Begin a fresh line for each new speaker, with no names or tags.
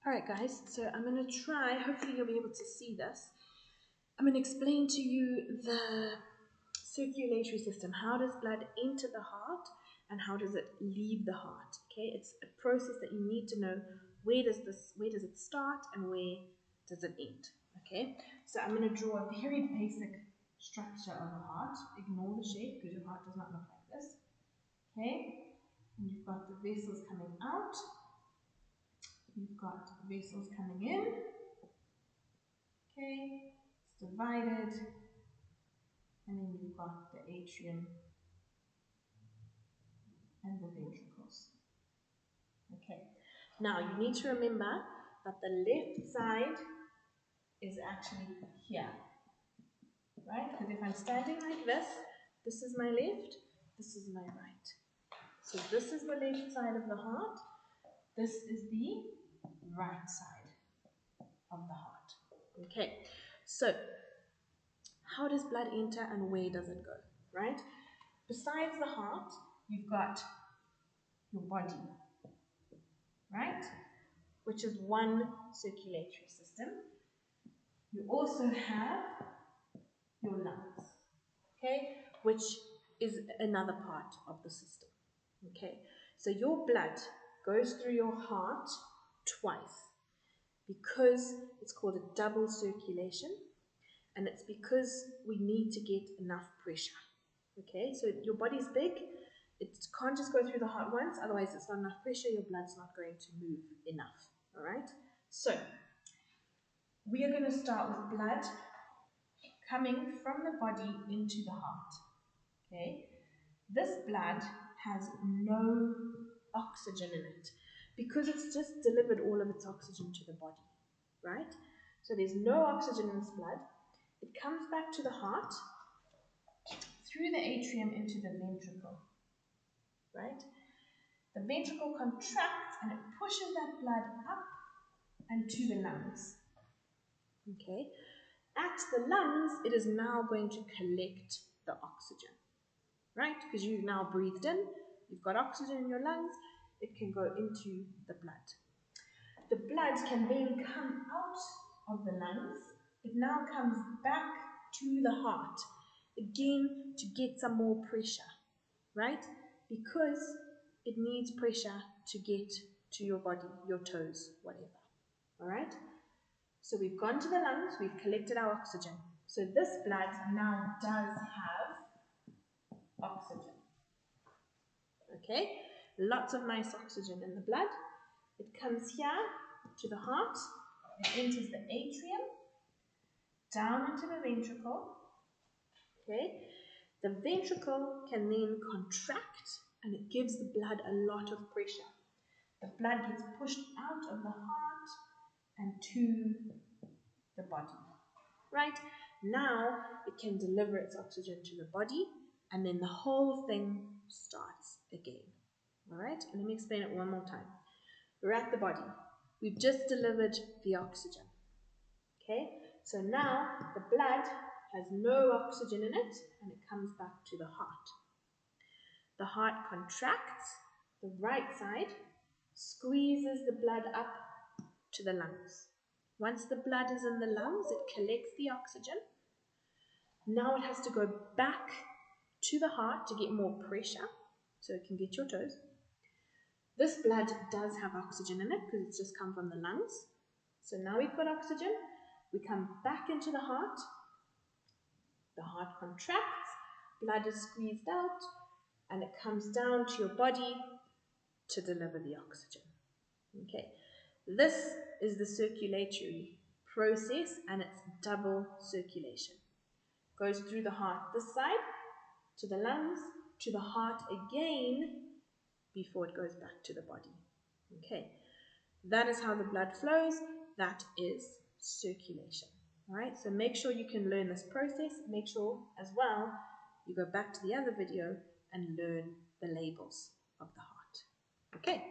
Alright guys, so I'm going to try, hopefully you'll be able to see this. I'm going to explain to you the circulatory system. How does blood enter the heart and how does it leave the heart? Okay, it's a process that you need to know where does it start and where does it end? Okay, so I'm going to draw a very basic structure of a heart. Ignore the shape because your heart does not look like this. Okay, and you've got the vessels coming out. You've got vessels coming in. Okay, it's divided, and then you've got the atrium and the ventricles. Okay, now you need to remember that the left side is actually here, right? Because if I'm standing like this is my left, this is my right. So this is the left side of the heart, this is the right side of the heart. Okay, so how does blood enter and where does it go, right? Besides the heart, you've got your body, right? Which is one circulatory system. You also have your lungs, okay? Which is another part of the system, okay? So your blood goes through your heart twice because it's called a double circulation, and it's because we need to get enough pressure. Okay, so your body's big, it can't just go through the heart once, otherwise it's not enough pressure, your blood's not going to move enough. Alright, so we are going to start with blood coming from the body into the heart. Okay, this blood has no oxygen in it because it's just delivered all of its oxygen to the body, right? So there's no oxygen in this blood. It comes back to the heart through the atrium into the ventricle, right? The ventricle contracts and it pushes that blood up and to the lungs. Okay, at the lungs, it is now going to collect the oxygen, right? Because you've now breathed in, you've got oxygen in your lungs, it can go into the blood. The blood can then come out of the lungs. It now comes back to the heart, again to get some more pressure, right? Because it needs pressure to get to your body, your toes, whatever. All right? So we've gone to the lungs, we've collected our oxygen. So this blood now does have oxygen. Okay? Lots of nice oxygen in the blood. It comes here to the heart, it enters the atrium, down into the ventricle. Okay? The ventricle can then contract and it gives the blood a lot of pressure. The blood gets pushed out of the heart and to the body. Right? Now it can deliver its oxygen to the body and then the whole thing starts again. Alright? Let me explain it one more time. We're at the body. We've just delivered the oxygen. Okay? So now the blood has no oxygen in it and it comes back to the heart. The heart contracts, the right side, squeezes the blood up to the lungs. Once the blood is in the lungs, it collects the oxygen. Now it has to go back to the heart to get more pressure so it can get your toes. This blood does have oxygen in it because it's just come from the lungs. So now we've got oxygen. We come back into the heart contracts, blood is squeezed out, and it comes down to your body to deliver the oxygen. Okay, this is the circulatory process and it's double circulation. Goes through the heart this side, to the lungs, to the heart again, before it goes back to the body. Okay, that is how the blood flows, that is circulation. Alright, so make sure you can learn this process. Make sure as well you go back to the other video and learn the labels of the heart. Okay.